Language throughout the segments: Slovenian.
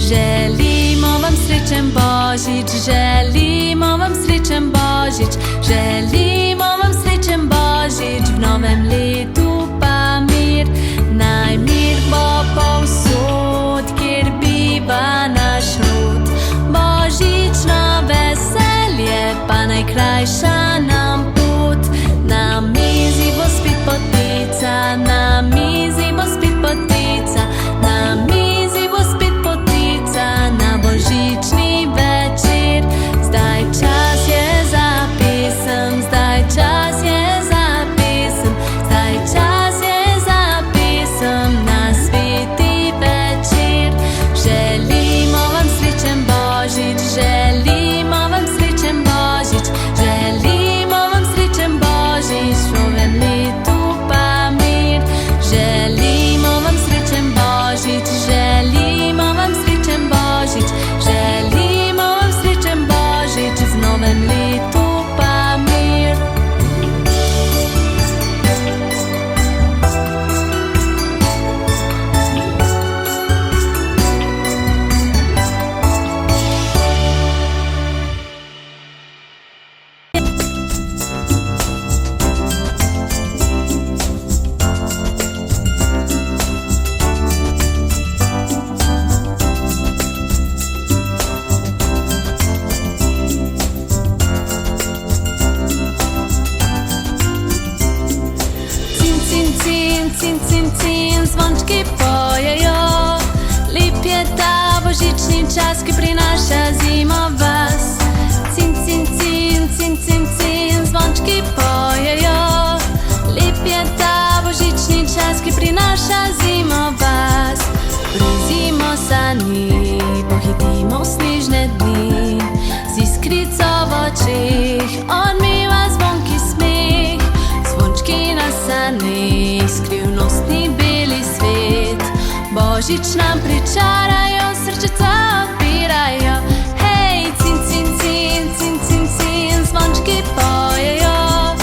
Želimo vam srečen Božič, želimo vam srečen Božič, želimo vam srečen Božič, v novem letu pa mir. Naj mir bo povsod, kjer biva naš rod. Božično veselje pa najkrajša nam pot. Na mizi bo spet potica, na mizi bo spet potica, na mizi bo spet potica na božični večer. Zdaj čas je za pesem, zdaj čas je za pesem, zdaj čas je za pesem na sveti večer. Želimo vam srečen Božič, želimo vam srečen Božič, želimo vam srečen Božič, v novem letu pa mir. Želimo vam srečen Božič, želimo vam srečen Božič, želimo vam srečen Božič, v novem letu pa mir. Cin, cin, cin, zvončki pojejo. Lep je ta božični čas, ki prinaša zimo vas. Cin, cin, cin, cin, cin, cin, zvončki pojejo. Lep je ta božični čas, ki prinaša zimo vas. Brezimo sani, pohitimo v snežne dni, z iskrico v očeh odmeva zvonki smeh. Zvončki na saneh, skrivnostni beli svet, Božič nam pričarajo, srčica odpirajo. Hej, cin, cin, cin, cin, cin, cin, zvončki pojejo.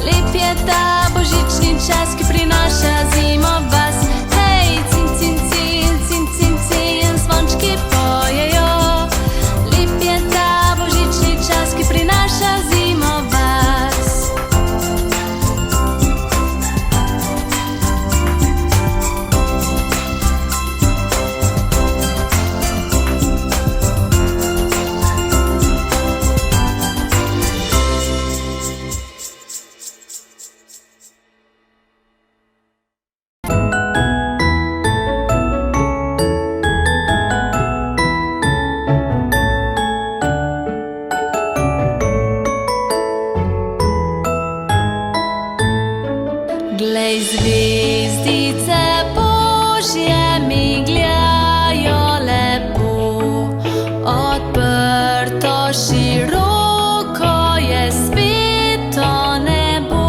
Lep je ta božični čas, ki prinaša zimo vas. Hej, cin, cin, cin, cin, cin, cin, zvončki pojejo. Lep je ta božični čas, ki prinaša zimo vas. Glej, zvezdice Božje migljajo lepo, odprto široko je sveto nebo.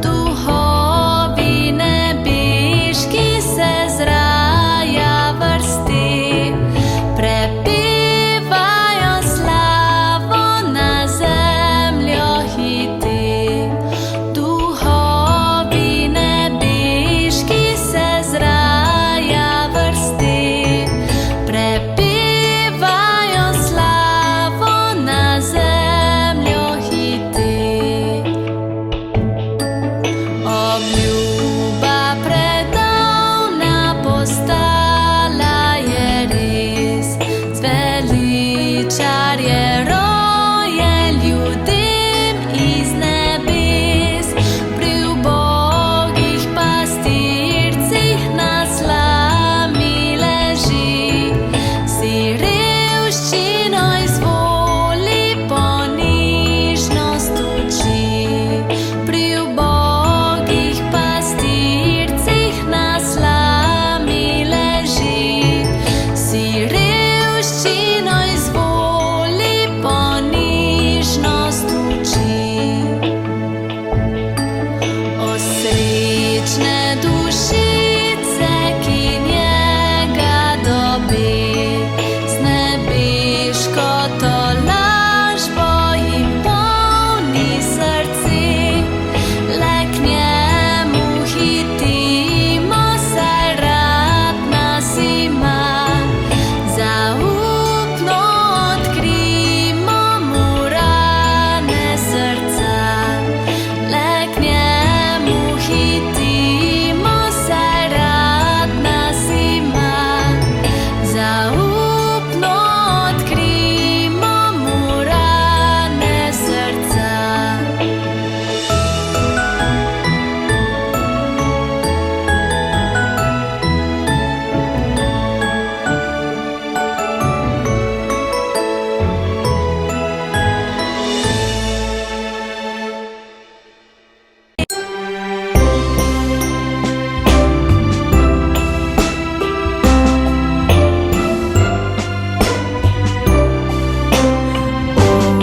Duhovi nebeški se z raja vrsti, prepevajo slavo na zemljo hiti. Prepevajo slavo na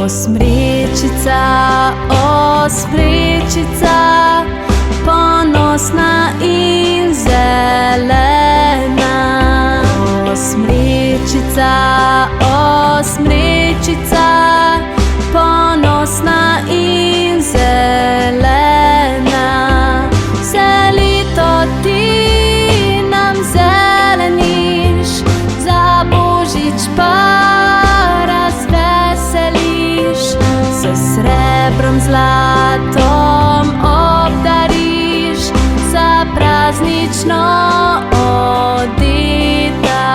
Osmrečica, osmrečica, ponosna in zelena. Osmrečica, osmrečica, ponosna in zelena. Vse leto ti nam zeleniš, za Božič pa razveseliš. S srebrom, zlatom obdariš, za praznično odeta.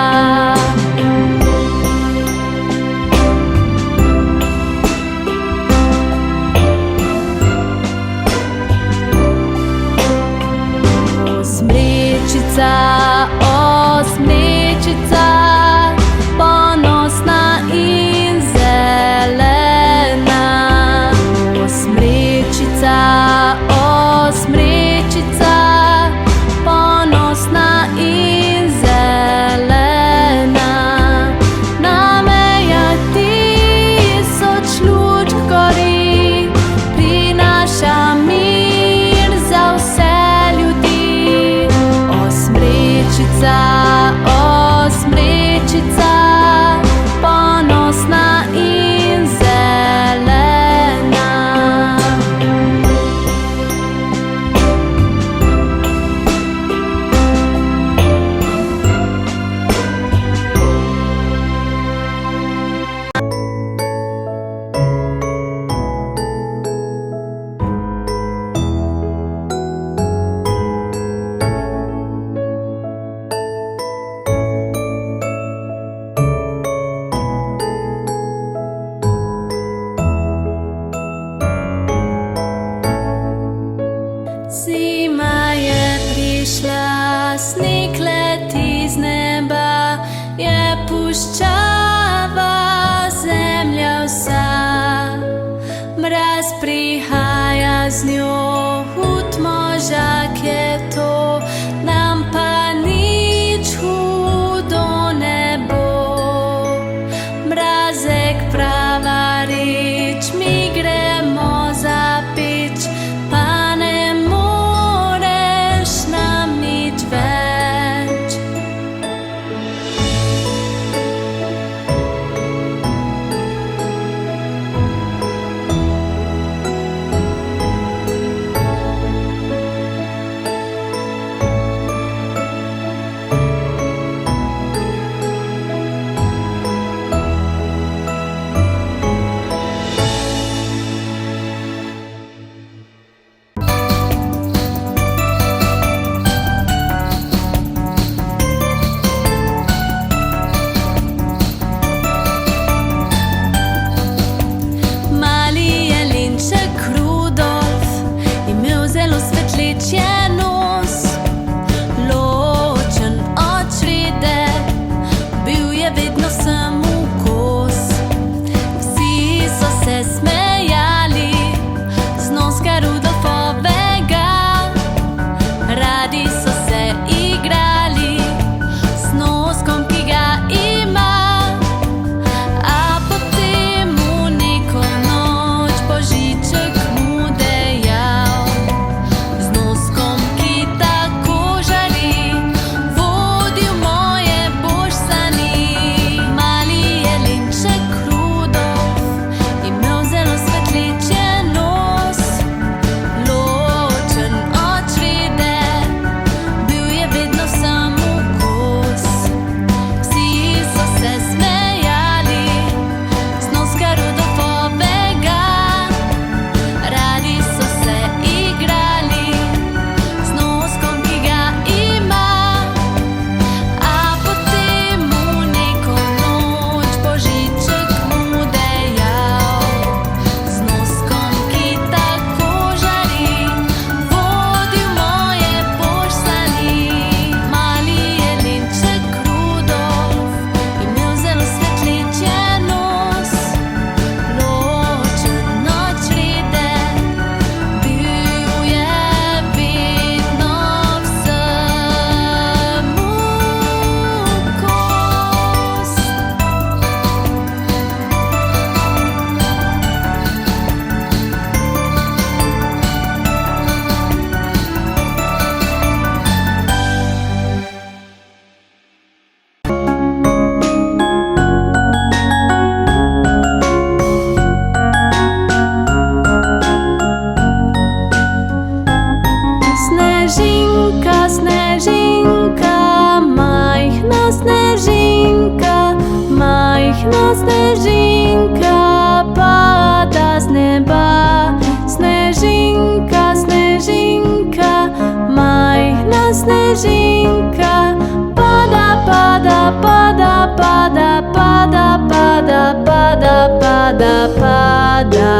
pada, pada, pada, pada, pada,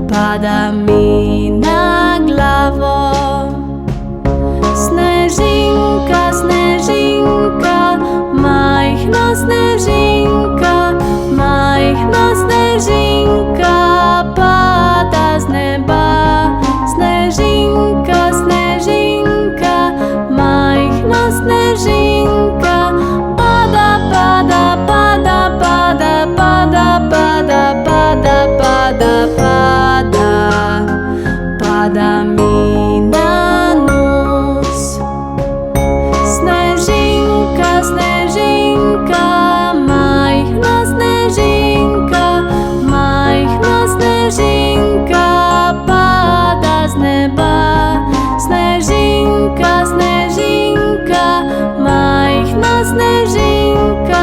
pada mi na glavo. Snežinka, snežinka, majhna snežinka, majhna snežinka, pada z neba. Snežinka, snežinka, majhna snežinka, pada, pada, pada, pada, pada, pada, pada, pada, pada, pada mi na nos. Snežinka, snežinka, majhna snežinka, majhna snežinka, pada z neba. Snežinka, snežinka, majhna snežinka,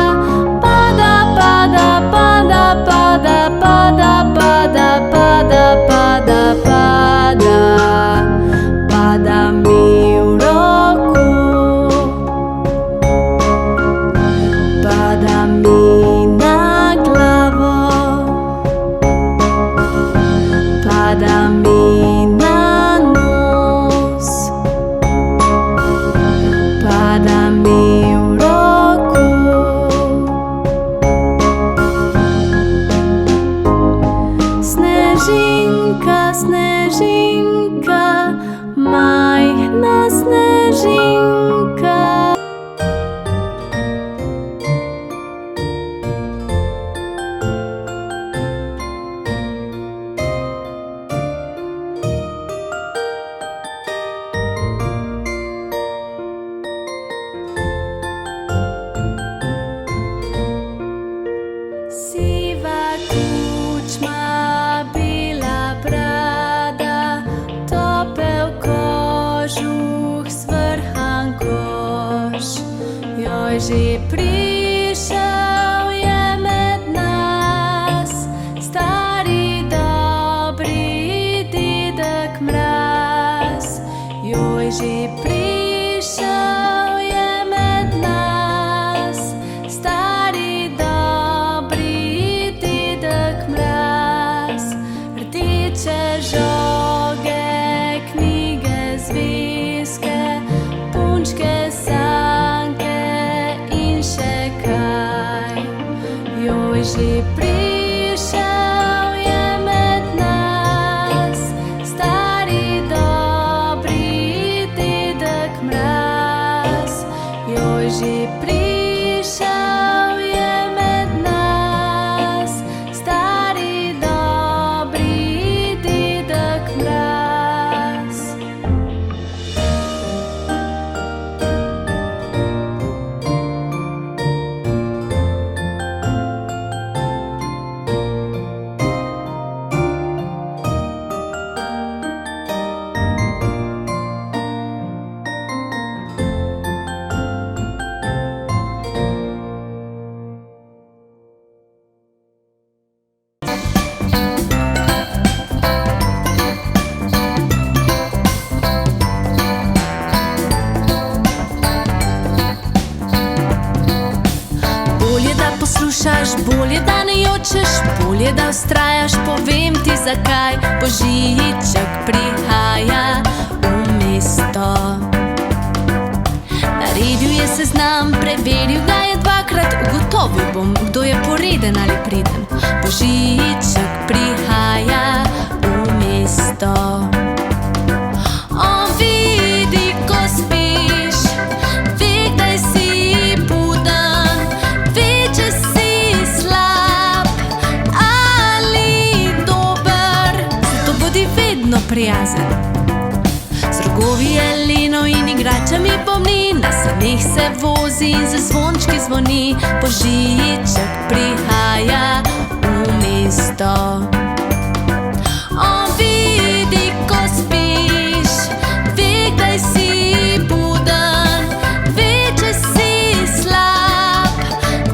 pada, pada, pada, pada, pada, pada, pada, pada, pada, pada mi v roku. Pada mi na glavo, pada mi na nos, pada mi v roku. Snežinka, snežinka, majhna snežinka. Siva kučma, bela brada, topel kožuh, svrhan koš. Joj, že prišel je med nas stari dobri dedek Mraz. Joj, že prišel je med nas stari dobri dedek Mraz. Rdeče žoge, knjige, zvezke, punčke, sanke in še kaj. Joj, že prišel je med nas stari dobri dedek Mraz. Joj, že prišel je med nas stari dobri dedek Mraz. Bolje, da poslušaš, bolje, da ne jočeš, bolje, da vztrajaš, povem ti zakaj. Božiček prihaja v mesto. Naredil je seznam, preveril ga je dvakrat, ugotovil bom, kdo je poreden ali preden. Božiček prihaja v mesto. On vidi, ko spiš, ve, kdaj si buden, ve, če si slab ali dober, zato bodi vedno prijazen. Z rogovi jelenov in igračami pomni, na sanih se vozi in z zvončki zvoni. Božiček prihaja v mesto. On vidi, ko spiš, ve, kdaj si buden, ve, če si slab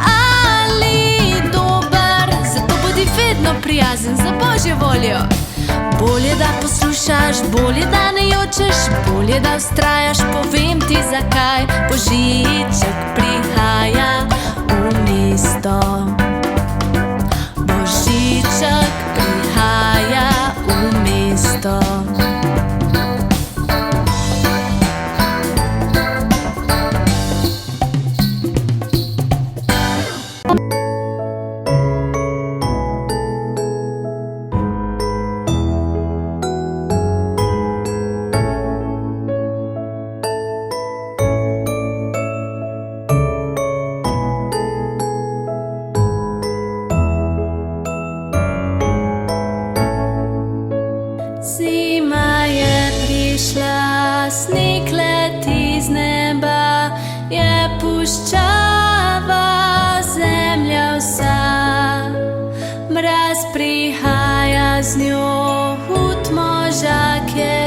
ali dober, zato bodi vedno prijazen za Božjo voljo. Bolje da poslušaš, bolje da ne jočeš, bolje da vztrajaš, povem ti zakaj. Božiček prihaja v mesto. Božiček prihaja v mesto. Zima je prišla, sneg leti z neba, je puščava zemlja vsa. Mraz prihaja z njo, hud možak je